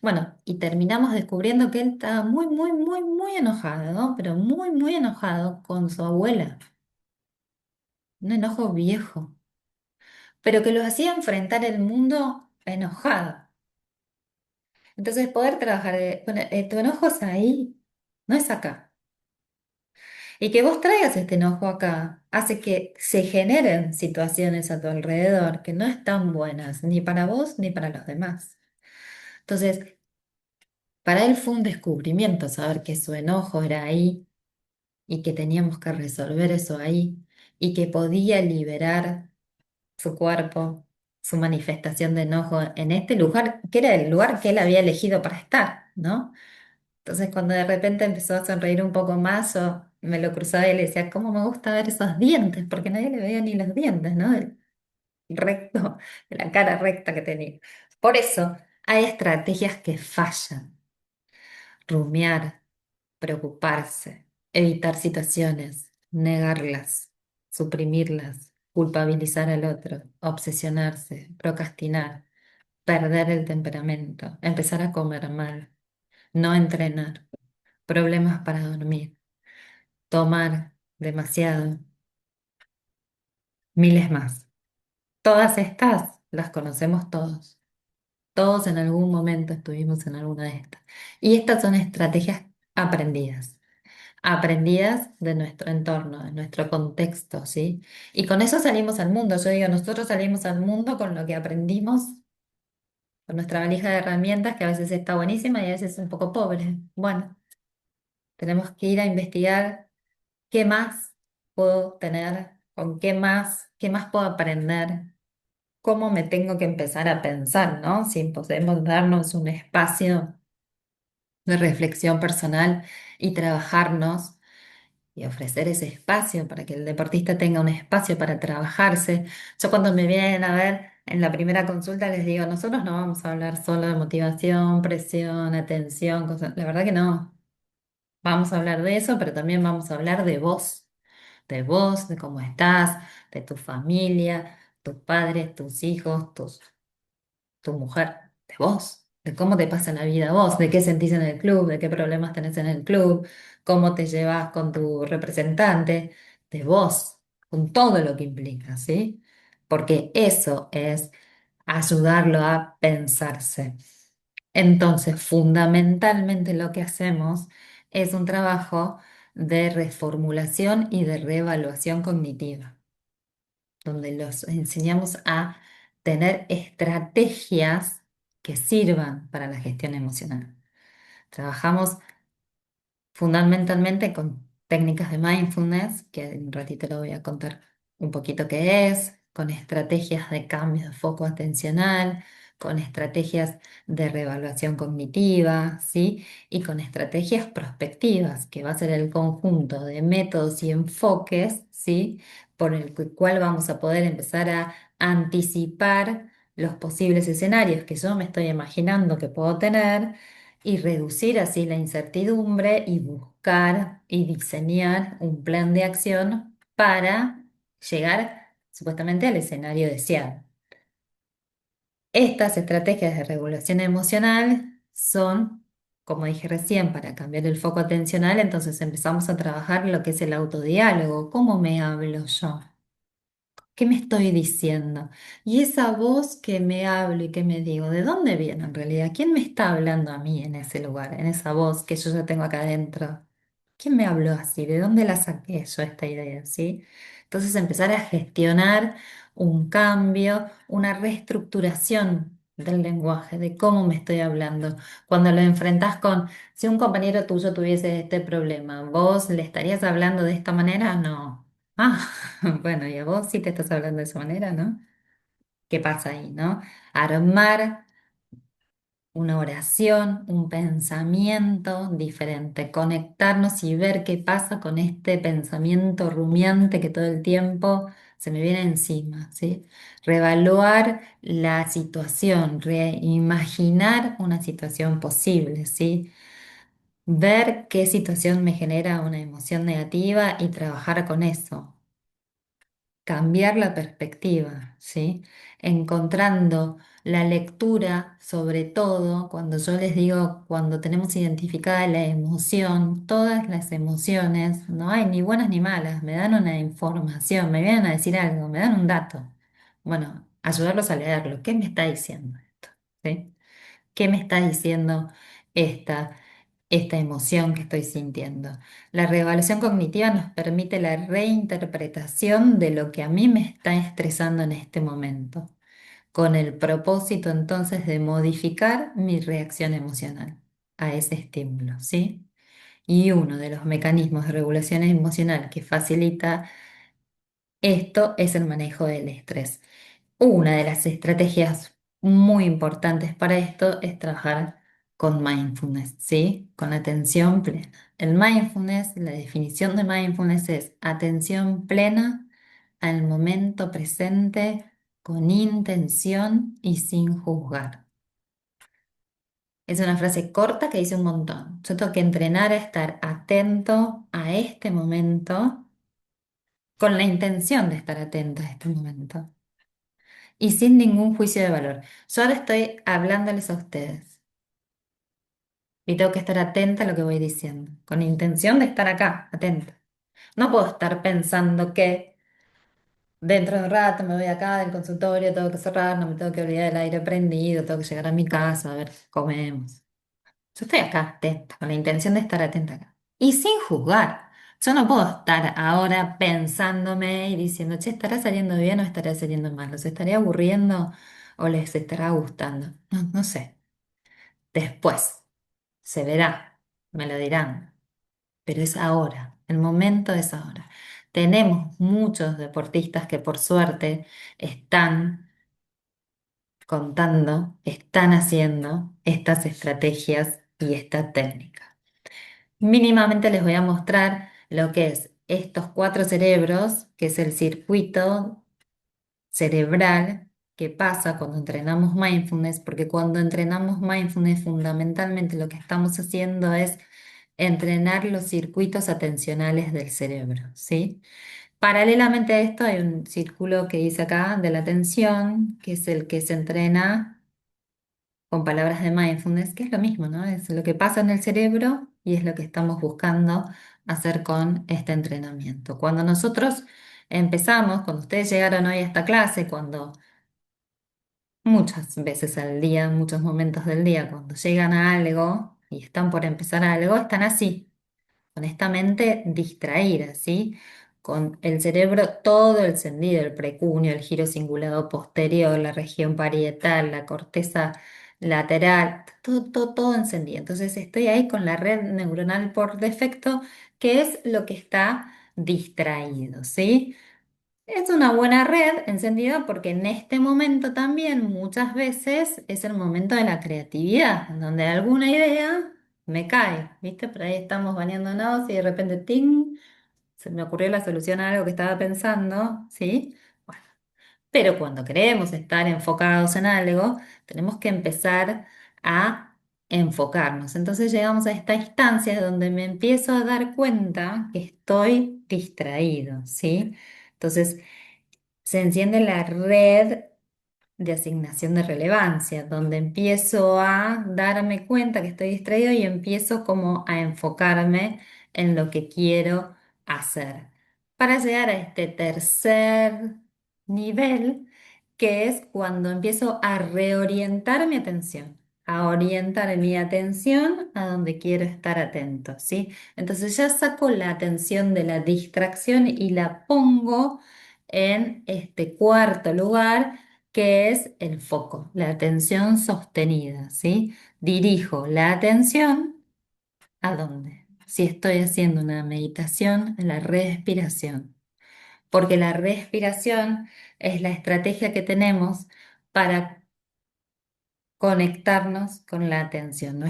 Bueno, y terminamos descubriendo que él estaba muy, muy, muy, muy enojado, ¿no? Pero muy, muy enojado con su abuela. Un enojo viejo, pero que lo hacía enfrentar el mundo enojado. Entonces, poder trabajar, bueno, tu enojo es ahí, no es acá. Y que vos traigas este enojo acá hace que se generen situaciones a tu alrededor que no están buenas, ni para vos ni para los demás. Entonces, para él fue un descubrimiento saber que su enojo era ahí y que teníamos que resolver eso ahí y que podía liberar su cuerpo, su manifestación de enojo en este lugar, que era el lugar que él había elegido para estar, ¿no? Entonces cuando de repente empezó a sonreír un poco más, yo me lo cruzaba y le decía, ¿cómo me gusta ver esos dientes? Porque nadie le veía ni los dientes, ¿no? El recto, la cara recta que tenía. Por eso hay estrategias que fallan. Rumiar, preocuparse, evitar situaciones, negarlas, suprimirlas, culpabilizar al otro, obsesionarse, procrastinar, perder el temperamento, empezar a comer mal, no entrenar, problemas para dormir, tomar demasiado, miles más. Todas estas las conocemos todos. Todos en algún momento estuvimos en alguna de estas. Y estas son estrategias aprendidas de nuestro entorno, de nuestro contexto, ¿sí? Y con eso salimos al mundo. Yo digo, nosotros salimos al mundo con lo que aprendimos, con nuestra valija de herramientas, que a veces está buenísima y a veces es un poco pobre. Bueno, tenemos que ir a investigar qué más puedo tener, con qué más puedo aprender, cómo me tengo que empezar a pensar, ¿no? Si podemos darnos un espacio de reflexión personal y trabajarnos y ofrecer ese espacio para que el deportista tenga un espacio para trabajarse. Yo cuando me vienen a ver, en la primera consulta les digo, nosotros no vamos a hablar solo de motivación, presión, atención, cosas. La verdad que no. Vamos a hablar de eso, pero también vamos a hablar de vos, de cómo estás, de tu familia, tus padres, tus hijos, tu mujer, de vos, de cómo te pasa la vida a vos, de qué sentís en el club, de qué problemas tenés en el club, cómo te llevas con tu representante, de vos, con todo lo que implica, ¿sí? Porque eso es ayudarlo a pensarse. Entonces, fundamentalmente lo que hacemos es un trabajo de reformulación y de reevaluación cognitiva, donde los enseñamos a tener estrategias que sirvan para la gestión emocional. Trabajamos fundamentalmente con técnicas de mindfulness, que en un ratito lo voy a contar un poquito qué es, con estrategias de cambio de foco atencional, con estrategias de reevaluación cognitiva, ¿sí? Y con estrategias prospectivas, que va a ser el conjunto de métodos y enfoques, ¿sí? Por el cual vamos a poder empezar a anticipar los posibles escenarios que yo me estoy imaginando que puedo tener y reducir así la incertidumbre y buscar y diseñar un plan de acción para llegar supuestamente al escenario deseado. Estas estrategias de regulación emocional son, como dije recién, para cambiar el foco atencional, entonces empezamos a trabajar lo que es el autodiálogo, cómo me hablo yo. ¿Qué me estoy diciendo? Y esa voz que me hablo y que me digo, ¿de dónde viene en realidad? ¿Quién me está hablando a mí en ese lugar, en esa voz que yo ya tengo acá adentro? ¿Quién me habló así? ¿De dónde la saqué yo esta idea? ¿Sí? Entonces empezar a gestionar un cambio, una reestructuración del lenguaje, de cómo me estoy hablando. Cuando lo enfrentás con, si un compañero tuyo tuviese este problema, ¿vos le estarías hablando de esta manera? No. Ah, bueno, y a vos sí te estás hablando de esa manera, ¿no? ¿Qué pasa ahí, no? Armar una oración, un pensamiento diferente, conectarnos y ver qué pasa con este pensamiento rumiante que todo el tiempo se me viene encima, ¿sí? Reevaluar la situación, reimaginar una situación posible, ¿sí? Ver qué situación me genera una emoción negativa y trabajar con eso, cambiar la perspectiva, ¿sí? Encontrando la lectura, sobre todo cuando yo les digo, cuando tenemos identificada la emoción, todas las emociones, no hay ni buenas ni malas, me dan una información, me vienen a decir algo, me dan un dato. Bueno, ayudarlos a leerlo. ¿Qué me está diciendo esto? ¿Sí? ¿Qué me está diciendo esta, esta emoción que estoy sintiendo? La reevaluación cognitiva nos permite la reinterpretación de lo que a mí me está estresando en este momento, con el propósito entonces de modificar mi reacción emocional a ese estímulo, ¿sí? Y uno de los mecanismos de regulación emocional que facilita esto es el manejo del estrés. Una de las estrategias muy importantes para esto es trabajar con mindfulness, ¿sí? Con atención plena. El mindfulness, la definición de mindfulness es atención plena al momento presente con intención y sin juzgar. Es una frase corta que dice un montón. Yo tengo que entrenar a estar atento a este momento con la intención de estar atento a este momento y sin ningún juicio de valor. Yo ahora estoy hablándoles a ustedes y tengo que estar atenta a lo que voy diciendo, con intención de estar acá, atenta. No puedo estar pensando que dentro de un rato me voy acá del consultorio, tengo que cerrar, no me tengo que olvidar del aire prendido, tengo que llegar a mi casa, a ver, comemos. Yo estoy acá atenta, con la intención de estar atenta acá. Y sin juzgar. Yo no puedo estar ahora pensándome y diciendo, che, ¿estará saliendo bien o estará saliendo mal? ¿Los estaré aburriendo o les estará gustando? No, no sé. Después se verá, me lo dirán. Pero es ahora, el momento es ahora. Tenemos muchos deportistas que por suerte están contando, están haciendo estas estrategias y esta técnica. Mínimamente les voy a mostrar lo que es estos cuatro cerebros, que es el circuito cerebral que pasa cuando entrenamos mindfulness, porque cuando entrenamos mindfulness fundamentalmente lo que estamos haciendo es entrenar los circuitos atencionales del cerebro, ¿sí? Paralelamente a esto hay un círculo que dice acá de la atención, que es el que se entrena con palabras de mindfulness, que es lo mismo, ¿no? Es lo que pasa en el cerebro y es lo que estamos buscando hacer con este entrenamiento. Cuando nosotros empezamos, cuando ustedes llegaron hoy a esta clase, cuando muchas veces al día, muchos momentos del día, cuando llegan a algo y están por empezar algo, están así con esta mente distraída, ¿sí? Con el cerebro todo encendido, el precunio, el giro cingulado posterior, la región parietal, la corteza lateral, todo encendido. Entonces estoy ahí con la red neuronal por defecto, que es lo que está distraído, ¿sí? Es una buena red encendida porque en este momento también muchas veces es el momento de la creatividad, en donde alguna idea me cae, ¿viste? Por ahí estamos bañándonos y de repente, ¡ting! Se me ocurrió la solución a algo que estaba pensando, ¿sí? Bueno, pero cuando queremos estar enfocados en algo, tenemos que empezar a enfocarnos. Entonces llegamos a esta instancia donde me empiezo a dar cuenta que estoy distraído, ¿sí? Entonces, se enciende la red de asignación de relevancia, donde empiezo a darme cuenta que estoy distraído y empiezo como a enfocarme en lo que quiero hacer. Para llegar a este tercer nivel, que es cuando empiezo a reorientar mi atención, a orientar mi atención a donde quiero estar atento, ¿sí? Entonces ya saco la atención de la distracción y la pongo en este cuarto lugar, que es el foco, la atención sostenida, ¿sí? Dirijo la atención ¿a dónde? Si estoy haciendo una meditación, en la respiración, porque la respiración es la estrategia que tenemos para conectarnos con la atención.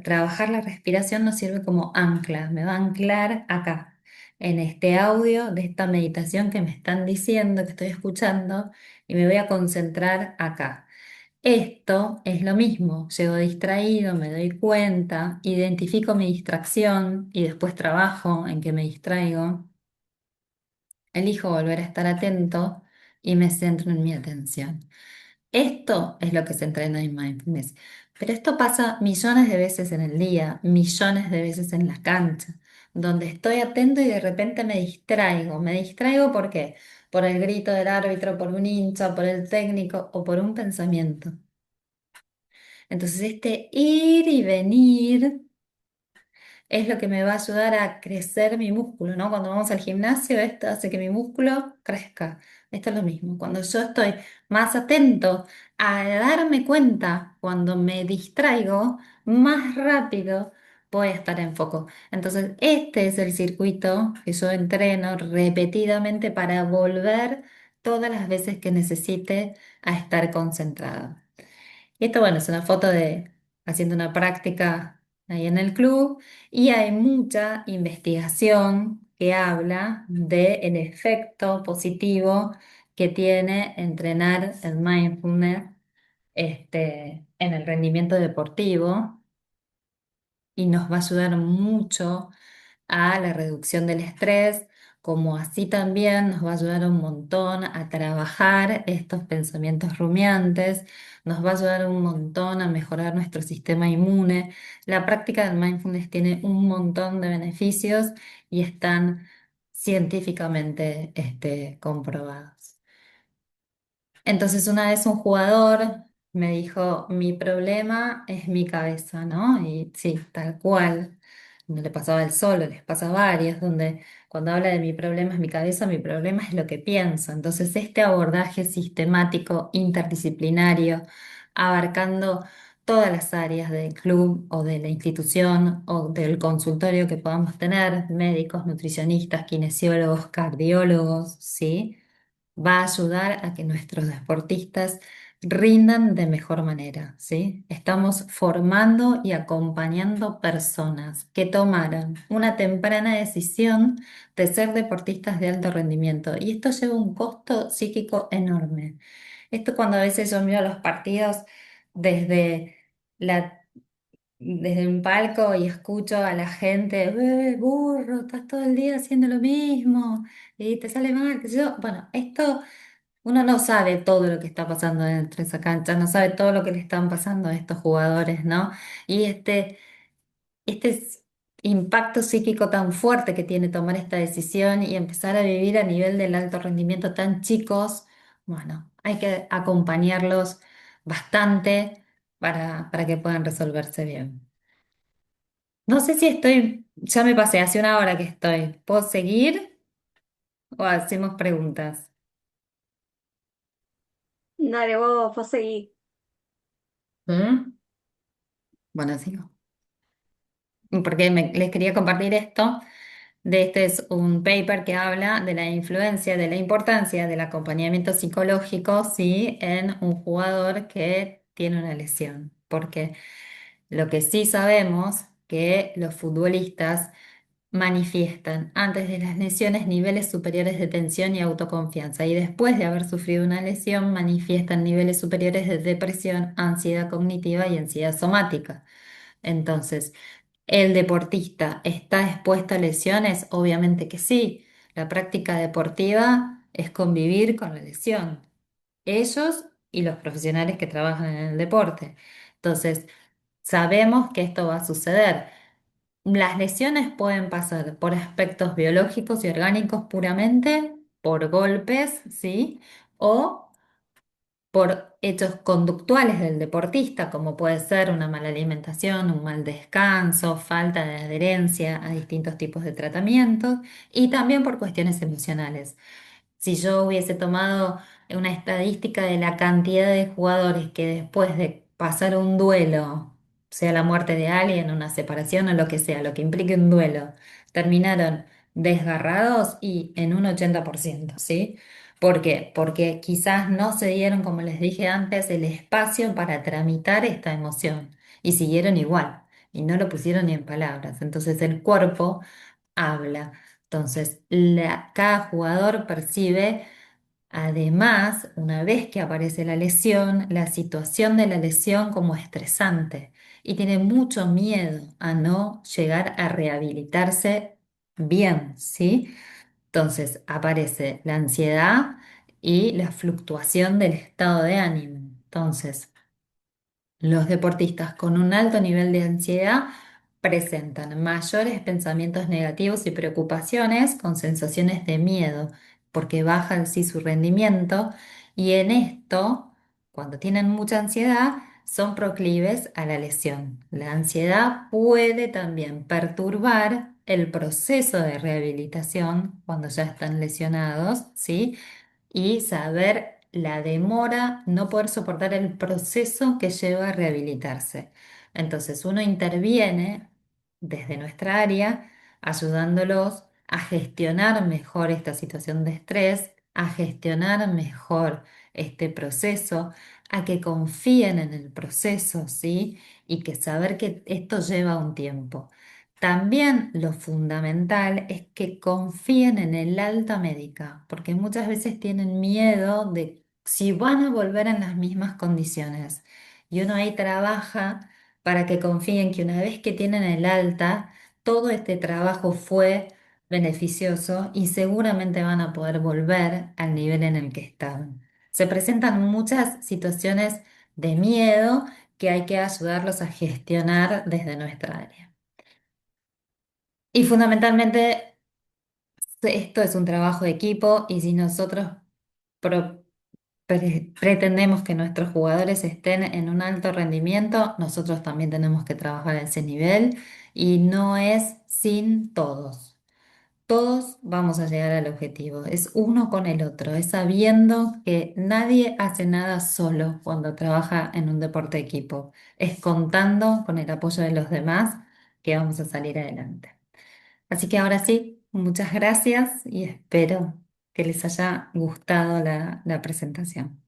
Trabajar la respiración nos sirve como ancla, me va a anclar acá, en este audio de esta meditación que me están diciendo, que estoy escuchando, y me voy a concentrar acá. Esto es lo mismo, llego distraído, me doy cuenta, identifico mi distracción y después trabajo en que me distraigo. Elijo volver a estar atento y me centro en mi atención. Esto es lo que se entrena en mindfulness. Pero esto pasa millones de veces en el día, millones de veces en la cancha, donde estoy atento y de repente me distraigo. ¿Me distraigo por qué? Por el grito del árbitro, por un hincha, por el técnico o por un pensamiento. Entonces este ir y venir es lo que me va a ayudar a crecer mi músculo, ¿no? Cuando vamos al gimnasio, esto hace que mi músculo crezca. Esto es lo mismo. Cuando yo estoy más atento a darme cuenta cuando me distraigo, más rápido voy a estar en foco. Entonces, este es el circuito que yo entreno repetidamente para volver todas las veces que necesite a estar concentrada. Y esto, bueno, es una foto de haciendo una práctica ahí en el club y hay mucha investigación que habla del efecto positivo que tiene entrenar el mindfulness en el rendimiento deportivo y nos va a ayudar mucho a la reducción del estrés, como así también nos va a ayudar un montón a trabajar estos pensamientos rumiantes, nos va a ayudar un montón a mejorar nuestro sistema inmune. La práctica del mindfulness tiene un montón de beneficios y están científicamente comprobados. Entonces una vez un jugador me dijo, mi problema es mi cabeza, ¿no? Y sí, tal cual. No le pasaba el solo, les pasa a varios, donde cuando habla de mi problema es mi cabeza, mi problema es lo que pienso. Entonces este abordaje sistemático, interdisciplinario, abarcando todas las áreas del club o de la institución o del consultorio que podamos tener, médicos, nutricionistas, kinesiólogos, cardiólogos, ¿sí? Va a ayudar a que nuestros deportistas rindan de mejor manera, ¿sí? Estamos formando y acompañando personas que tomaron una temprana decisión de ser deportistas de alto rendimiento y esto lleva un costo psíquico enorme. Esto cuando a veces yo miro los partidos desde la desde un palco y escucho a la gente, burro, estás todo el día haciendo lo mismo y te sale mal, qué sé yo. Bueno, esto uno no sabe todo lo que está pasando dentro de esa cancha, no sabe todo lo que le están pasando a estos jugadores, ¿no? Y este impacto psíquico tan fuerte que tiene tomar esta decisión y empezar a vivir a nivel del alto rendimiento tan chicos, bueno, hay que acompañarlos bastante para que puedan resolverse bien. No sé si estoy, ya me pasé, hace una hora que estoy. ¿Puedo seguir o hacemos preguntas? Dale, vos seguí. ¿Mm? Bueno, sigo. Porque les quería compartir esto. Este es un paper que habla de la influencia, de la importancia del acompañamiento psicológico, sí, en un jugador que tiene una lesión. Porque lo que sí sabemos que los futbolistas manifiestan antes de las lesiones niveles superiores de tensión y autoconfianza y después de haber sufrido una lesión manifiestan niveles superiores de depresión, ansiedad cognitiva y ansiedad somática. Entonces, ¿el deportista está expuesto a lesiones? Obviamente que sí. La práctica deportiva es convivir con la lesión. Ellos y los profesionales que trabajan en el deporte. Entonces, sabemos que esto va a suceder. Las lesiones pueden pasar por aspectos biológicos y orgánicos puramente, por golpes, ¿sí? O por hechos conductuales del deportista, como puede ser una mala alimentación, un mal descanso, falta de adherencia a distintos tipos de tratamientos, y también por cuestiones emocionales. Si yo hubiese tomado una estadística de la cantidad de jugadores que después de pasar un duelo, sea la muerte de alguien, una separación o lo que sea, lo que implique un duelo, terminaron desgarrados y en un 80%, ¿sí? ¿Por qué? Porque quizás no se dieron, como les dije antes, el espacio para tramitar esta emoción y siguieron igual y no lo pusieron ni en palabras. Entonces el cuerpo habla. Entonces, cada jugador percibe, además, una vez que aparece la lesión, la situación de la lesión como estresante y tiene mucho miedo a no llegar a rehabilitarse bien, ¿sí? Entonces, aparece la ansiedad y la fluctuación del estado de ánimo. Entonces, los deportistas con un alto nivel de ansiedad presentan mayores pensamientos negativos y preocupaciones con sensaciones de miedo, porque baja así su rendimiento y en esto, cuando tienen mucha ansiedad, son proclives a la lesión. La ansiedad puede también perturbar el proceso de rehabilitación cuando ya están lesionados, ¿sí? Y saber la demora, no poder soportar el proceso que lleva a rehabilitarse. Entonces uno interviene desde nuestra área ayudándolos a gestionar mejor esta situación de estrés, a gestionar mejor este proceso, a que confíen en el proceso, ¿sí? Y que saber que esto lleva un tiempo. También lo fundamental es que confíen en el alta médica, porque muchas veces tienen miedo de si van a volver en las mismas condiciones. Y uno ahí trabaja para que confíen que una vez que tienen el alta, todo este trabajo fue beneficioso y seguramente van a poder volver al nivel en el que estaban. Se presentan muchas situaciones de miedo que hay que ayudarlos a gestionar desde nuestra área. Y fundamentalmente esto es un trabajo de equipo y si nosotros pro- pretendemos que nuestros jugadores estén en un alto rendimiento, nosotros también tenemos que trabajar a ese nivel y no es sin todos. Todos vamos a llegar al objetivo. Es uno con el otro. Es sabiendo que nadie hace nada solo cuando trabaja en un deporte de equipo. Es contando con el apoyo de los demás que vamos a salir adelante. Así que ahora sí, muchas gracias y espero que les haya gustado la presentación.